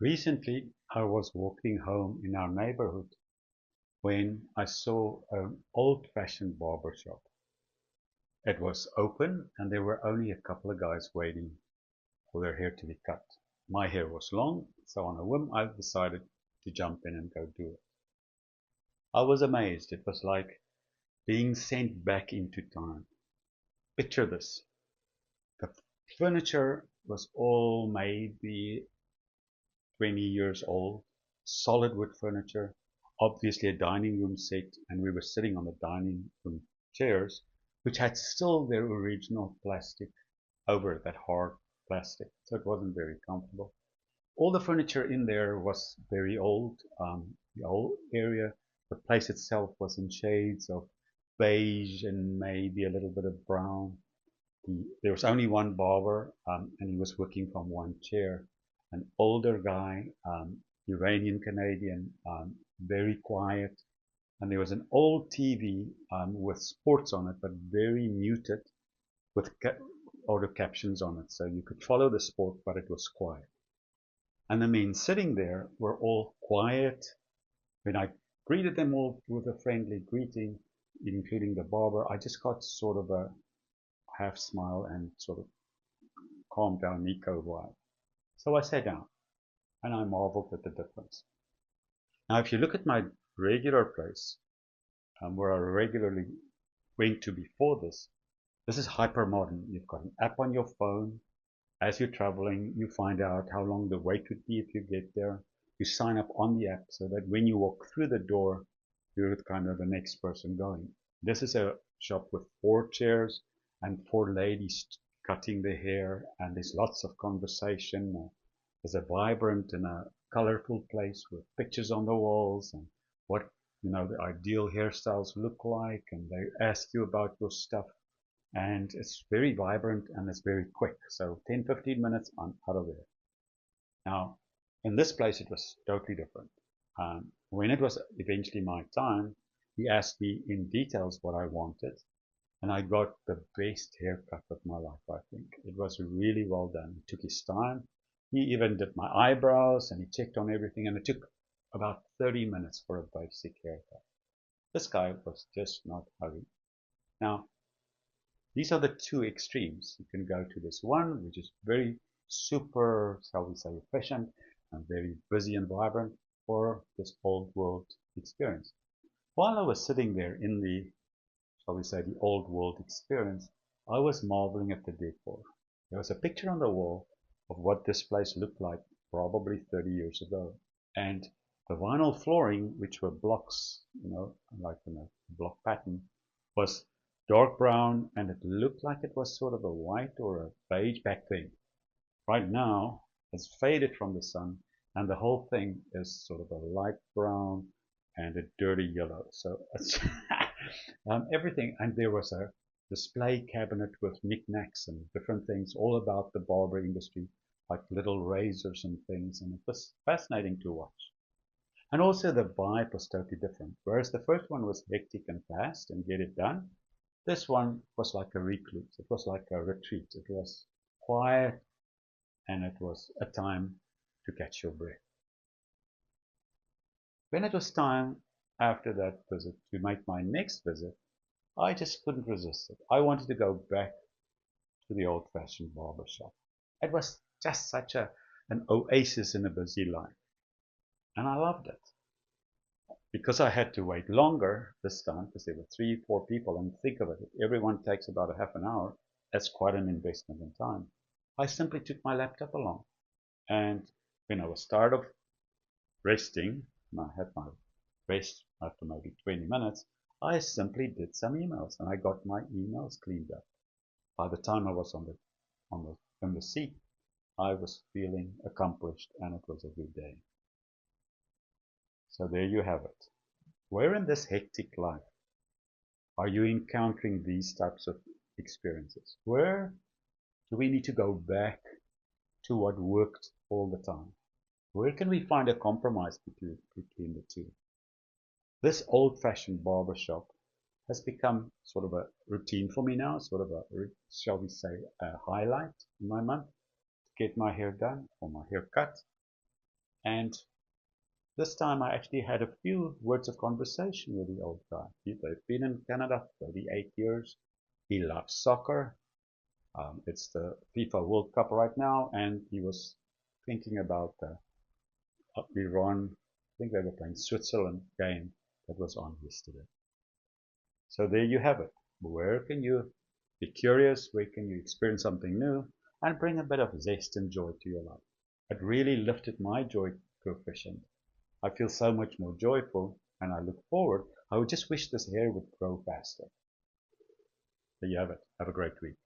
Recently, I was walking home in our neighborhood when I saw an old-fashioned barber shop. It was open and there were only a couple of guys waiting for their hair to be cut. My hair was long, so on a whim I decided to jump in and go do it. I was amazed. It was like being sent back into time. Picture this. The furniture was all maybe 20 years old, solid wood furniture, obviously a dining room set, and we were sitting on the dining room chairs, which had still their original plastic over it, that hard plastic, so it wasn't very comfortable. All the furniture in there was very old. The whole area, the place itself was in shades of beige and maybe a little bit of brown. There was only one barber, and he was working from one chair. An older guy, Iranian Canadian, very quiet. And there was an old TV with sports on it, but very muted, with auto captions on it, so you could follow the sport, but it was quiet. And the men sitting there were all quiet. When I greeted them all with a friendly greeting, including the barber, I just got sort of a half smile and sort of calm down Nico vibe. So I sat down and I marveled at the difference. Now, if you look at my regular place, where I regularly went to before this is hyper modern. You've got an app on your phone. As you're traveling, you find out how long the wait would be if you get there. You sign up on the app so that when you walk through the door, you're kind of the next person going. This is a shop with 4 chairs and 4 ladies cutting their hair, and there's lots of conversation. There's a vibrant and a colorful place with pictures on the walls and what the ideal hairstyles look like, and they ask you about your stuff, and it's very vibrant and it's very quick. So 10-15 minutes, I'm out of there. Now, in this place, it was totally different. When it was eventually my time, he asked me in details what I wanted, and I got the best haircut of my life, I think. It was really well done. He took his time. He even did my eyebrows and he checked on everything, and it took about 30 minutes for a basic haircut. This guy was just not hurried. Now, these are the two extremes. You can go to this one, which is very super, shall we say, efficient and very busy and vibrant, or this old world experience. While I was sitting there in the, shall we say, the old world experience, I was marveling at the decor. There was a picture on the wall of what this place looked like probably 30 years ago. And the vinyl flooring, which were blocks, like in a block pattern, was dark brown, and it looked like it was sort of a white or a beige back then. Right now, it's faded from the sun, and the whole thing is sort of a light brown and a dirty yellow. So it's everything. And there was a display cabinet with knickknacks and different things all about the barber industry, like little razors and things, and it was fascinating to watch. And also the vibe was totally different. Whereas the first one was hectic and fast and get it done, this one was like a recluse. It was like a retreat. It was quiet, and it was a time to catch your breath. When it was time after that visit to make my next visit, I just couldn't resist it. I wanted to go back to the old-fashioned barber shop. It was just such an oasis in a busy life, and I loved it. Because I had to wait longer this time, because there were 3-4 people, and think of it, if everyone takes about a half an hour, that's quite an investment in time. I simply took my laptop along, and when I was tired of resting, and I had my rest after maybe 20 minutes, I simply did some emails, and I got my emails cleaned up. By the time I was in the seat, I was feeling accomplished, and it was a good day. So there you have it. Where in this hectic life are you encountering these types of experiences? Where do we need to go back to what worked all the time? Where can we find a compromise between the two? This old-fashioned barbershop has become sort of a routine for me now, sort of a, shall we say, a highlight in my month to get my hair done or my hair cut. And this time I actually had a few words of conversation with the old guy. They've been in Canada 38 years. He loves soccer. It's the FIFA World Cup right now, and he was thinking about Iran. I think they were playing Switzerland game that was on yesterday. So there you have it. Where can you be curious? Where can you experience something new and bring a bit of zest and joy to your life? It really lifted my joy coefficient. I feel so much more joyful and I look forward. I would just wish this hair would grow faster. There you have it. Have a great week.